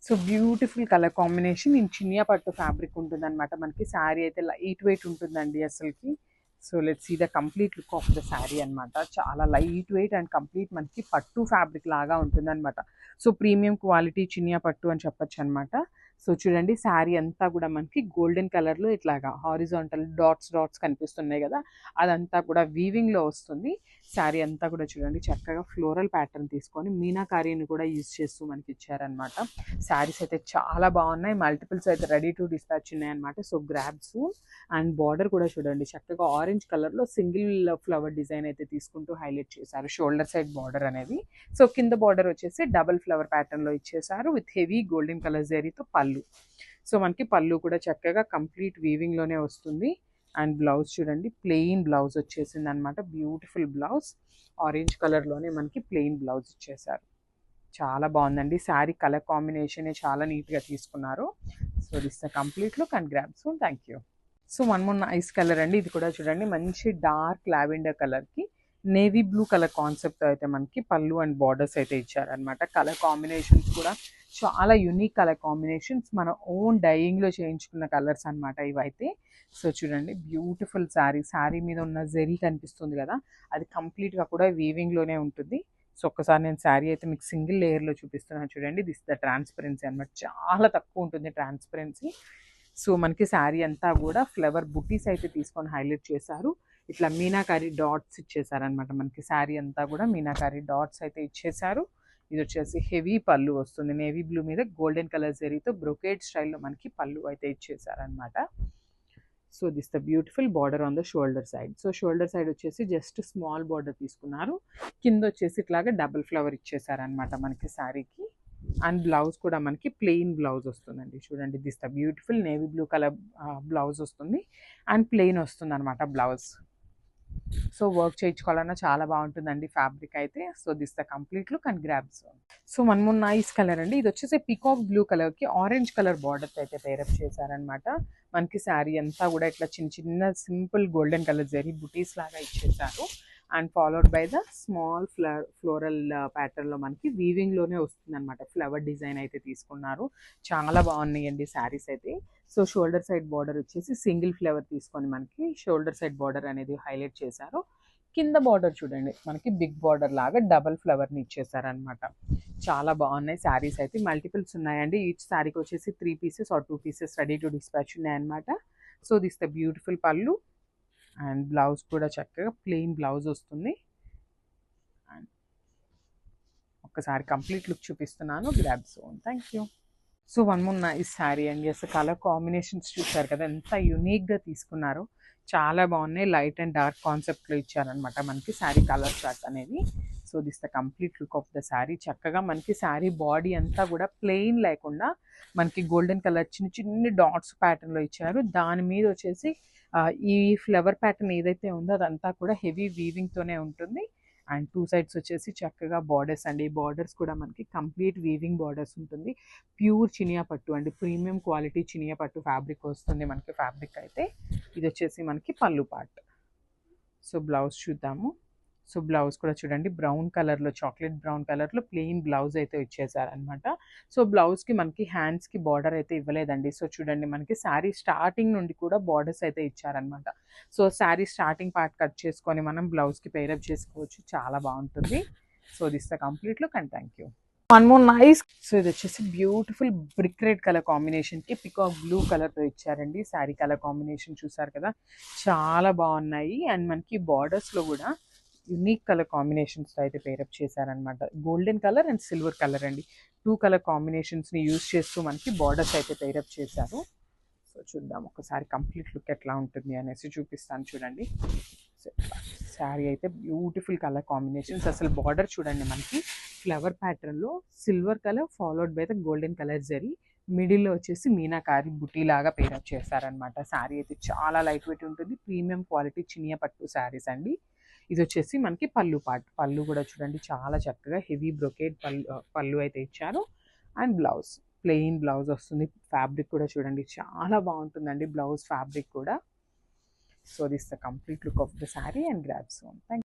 So beautiful colour combination in Chiniya పట్టు fabric ఉంటుందన్నమాట. మనకి శారీ అయితే లైట్ వెయిట్ ఉంటుందండి అసలుకి. So let's see the complete look of the sari అనమాట. చాలా లైట్ వెయిట్ అండ్ కంప్లీట్ మనకి పట్టు ఫ్యాబ్రిక్ లాగా ఉంటుందన్నమాట. సో ప్రీమియం క్వాలిటీ చినియా పట్టు అని చెప్పొచ్చు అనమాట. సో చూడండి శారీ అంతా కూడా మనకి గోల్డెన్ కలర్లో ఇట్లాగా హారిజాంటల్ డాట్స్ డాట్స్ కనిపిస్తున్నాయి కదా, అదంతా కూడా వీవింగ్లో వస్తుంది. శారీ అంతా కూడా చూడండి చక్కగా ఫ్లోరల్ ప్యాటర్న్ తీసుకొని మీనాకారీని కూడా యూజ్ చేస్తూ మనకి ఇచ్చారనమాట. శారీస్ అయితే చాలా బాగున్నాయి. మల్టిపుల్స్ అయితే రెడీ టు డిస్పాచ్ ఉన్నాయన్నమాట. సో గ్రాబ్స్ అండ్ బార్డర్ కూడా చూడండి చక్కగా ఆరెంజ్ కలర్లో సింగిల్ ఫ్లవర్ డిజైన్ అయితే తీసుకుంటూ హైలైట్ చేశారు షోల్డర్ సైడ్ బార్డర్ అనేది. సో కింద బార్డర్ వచ్చేసి డబుల్ ఫ్లవర్ ప్యాటర్న్లో ఇచ్చేసారు విత్ హెవీ గోల్డెన్ కలర్ జరీతో పళ్ళు. సో మనకి పళ్ళు కూడా చక్కగా కంప్లీట్ వీవింగ్లోనే వస్తుంది. అండ్ బ్లౌజ్ చూడండి ప్లెయిన్ బ్లౌజ్ వచ్చేసింది అనమాట. బ్యూటిఫుల్ బ్లౌజ్ ఆరెంజ్ కలర్లోనే మనకి ప్లెయిన్ బ్లౌజ్ ఇచ్చేసారు. చాలా బాగుందండి. శారీ కలర్ కాంబినేషన్ చాలా నీట్గా తీసుకున్నారు. So this the complete look and grab so thank you. So one more nice colour అండి. ఇది కూడా చూడండి మంచి డార్క్ లావెండర్ కలర్కి నేవీ బ్లూ కలర్ కాన్సెప్ట్ అయితే మనకి పళ్ళు అండ్ బార్డర్స్ అయితే ఇచ్చారనమాట. కలర్ కాంబినేషన్స్ కూడా చాలా యూనిక్ కలర్ కాంబినేషన్స్, మన ఓన్ డైయింగ్లో చేయించుకున్న కలర్స్ అనమాట ఇవైతే. సో చూడండి బ్యూటిఫుల్ శారీ మీద ఉన్న జెరీ కనిపిస్తుంది కదా, అది కంప్లీట్గా కూడా వీవింగ్లోనే ఉంటుంది. సో ఒక్కసారి నేను శారీ అయితే మీకు సింగిల్ లేయర్లో చూపిస్తున్నాను చూడండి. దిస్ ద ట్రాన్స్పరెన్సీ అనమాట. చాలా తక్కువ ఉంటుంది ట్రాన్స్పరెన్సీ. సో మనకి శారీ అంతా కూడా ఫ్లవర్ బుటీస్ అయితే తీసుకొని హైలైట్ చేశారు. ఇట్లా మీనాకారి డాట్స్ ఇచ్చేసారనమాట. మనకి శారీ అంతా కూడా మీనాకారి డాట్స్ అయితే ఇచ్చేసారు. ఇది వచ్చేసి హెవీ పళ్ళు వస్తుంది. నేవీ బ్లూ మీద గోల్డెన్ కలర్ జరీతో బ్రొకేడ్ స్టైల్లో మనకి పళ్ళు అయితే ఇచ్చేసారనమాట. So this the beautiful border on the shoulder side. So shoulder side వచ్చేసి జస్ట్ స్మాల్ బార్డర్ తీసుకున్నారు. కింద వచ్చేసి ఇట్లాగా డబుల్ ఫ్లవర్ ఇచ్చేసారనమాట మనకి శారీకి. అండ్ బ్లౌజ్ కూడా మనకి ప్లెయిన్ బ్లౌజ్ వస్తుందండి. చూడండి this the beautiful navy blue colour blouse వస్తుంది అండ్ ప్లెయిన్ వస్తుంది అనమాట బ్లౌజ్. సో వర్క్ చేయించుకోవాలన్నా చాలా బాగుంటుందండి ఫ్యాబ్రిక్ అయితే. So this the complete look and grabs. So one more nice colour అండి. ఇది వచ్చేసి పీకాక్ బ్లూ కలర్కి ఆరెంజ్ కలర్ బార్డర్స్ అయితే పేరప్ చేశారనమాట. మనకి శారీ అంతా కూడా ఇట్లా చిన్న చిన్న సింపుల్ గోల్డెన్ కలర్ జరీ బుటీస్ లాగా ఇచ్చేసారు. And followed by the small floral ప్యాటర్న్లో మనకి వీవింగ్లోనే వస్తుంది అనమాట. ఫ్లవర్ డిజైన్ అయితే తీసుకున్నారు. చాలా బాగున్నాయండి శారీస్ అయితే. సో షోల్డర్ సైడ్ బార్డర్ వచ్చేసి సింగిల్ ఫ్లవర్ తీసుకొని మనకి షోల్డర్ సైడ్ బార్డర్ అనేది హైలైట్ చేశారు. కింద బార్డర్ చూడండి మనకి బిగ్ బార్డర్ లాగా డబల్ ఫ్లవర్ని ఇచ్చేసారనమాట. చాలా బాగున్నాయి శారీస్ అయితే. మల్టిపుల్స్ ఉన్నాయండి. ఈచ్ శారీకి వచ్చేసి 3 pieces or 2 pieces ready to dispatch ఉన్నాయన్నమాట. So this the beautiful pallu and blouse కూడా చక్కగా ప్లెయిన్ బ్లౌజ్ వస్తుంది. అండ్ ఒక్కసారి కంప్లీట్ లుక్ చూపిస్తున్నాను. Grab zone. Thank you. So one more nice sari అండి. అసలు కలర్ కాంబినేషన్స్ చూసారు కదా ఎంత యూనిక్గా తీసుకున్నారో. చాలా బాగున్నాయి. లైట్ అండ్ డార్క్ కాన్సెప్ట్లో ఇచ్చారనమాట మనకి శారీ కలర్ చార్ట్ అనేది. So this the complete look of the sari. చక్కగా మనకి శారీ బాడీ అంతా కూడా ప్లెయిన్ లేకుండా మనకి గోల్డెన్ కలర్ చిన్న చిన్న డాట్స్ ప్యాటర్న్లో ఇచ్చారు. దాని మీద వచ్చేసి ఈ ఫ్లవర్ ప్యాటర్న్ ఏదైతే ఉందో అదంతా కూడా హెవీ వీవింగ్తోనే ఉంటుంది. అండ్ 2 సైడ్స్ వచ్చేసి చక్కగా బార్డర్స్ అండి. ఈ బార్డర్స్ కూడా మనకి కంప్లీట్ వీవింగ్ బార్డర్స్ ఉంటుంది. ప్యూర్ చినియా పట్టు అండి. ప్రీమియం క్వాలిటీ చినియా పట్టు ఫ్యాబ్రిక్ వస్తుంది మనకి. ఫ్యాబ్రిక్ అయితే ఇది వచ్చేసి మనకి పళ్ళు పార్ట్. సో బ్లౌజ్ చూద్దాము. సో బ్లౌజ్ కూడా చూడండి బ్రౌన్ కలర్లో చాక్లెట్ బ్రౌన్ కలర్లో ప్లెయిన్ బ్లౌజ్ అయితే ఇచ్చేసారనమాట. సో బ్లౌజ్కి మనకి హ్యాండ్స్కి బార్డర్ అయితే ఇవ్వలేదండి. సో చూడండి మనకి శారీ స్టార్టింగ్ నుండి కూడా బార్డర్స్ అయితే ఇచ్చారనమాట. So sari starting part cut చేసుకొని మనం బ్లౌజ్కి పేరప్ చేసుకోవచ్చు. చాలా బాగుంటుంది. So this the complete look and thank you. One more nice. So ఇది వచ్చేసి బ్యూటిఫుల్ బ్రిక్ రెడ్ కలర్ కాంబినేషన్కి పికాక్ బ్లూ కలర్తో ఇచ్చారండి. శారీ కలర్ కాంబినేషన్ చూసారు కదా, చాలా బాగున్నాయి. అండ్ మనకి బార్డర్స్లో కూడా యూనిక్ కలర్ కాంబినేషన్స్తో అయితే పేరప్ చేశారనమాట. Golden colour and silver colour అండి. 2 కలర్ కాంబినేషన్స్ని యూజ్ చేస్తూ మనకి బార్డర్స్ అయితే పేరప్ చేశారు. సో చూద్దాం ఒకసారి కంప్లీట్ లుక్ ఎట్లా ఉంటుంది అనేసి చూపిస్తాను చూడండి. సో శారీ అయితే బ్యూటిఫుల్ కలర్ కాంబినేషన్స్. అసలు బార్డర్ చూడండి మనకి ఫ్లవర్ ప్యాటర్న్లో silver colour followed by the golden colour zari, మిడిల్లో వచ్చేసి మీనాకారి బుటీ లాగా పేరప్ చేశారనమాట. శారీ అయితే చాలా లైట్ వెయిట్ ఉంటుంది. ప్రీమియం క్వాలిటీ చినియా పట్టు శారీస్ అండి. ఇది వచ్చేసి మనకి పళ్ళు పార్ట్. పళ్ళు కూడా చూడండి చాలా చక్కగా హెవీ బ్రొకేడ్ పళ్ళు అయితే ఇచ్చారు. అండ్ బ్లౌజ్ ప్లెయిన్ బ్లౌజ్ వస్తుంది. ఫ్యాబ్రిక్ కూడా చూడండి చాలా బాగుంటుందండి బ్లౌజ్ ఫ్యాబ్రిక్ కూడా. So this the complete look of the sari and grab zone. Thank you.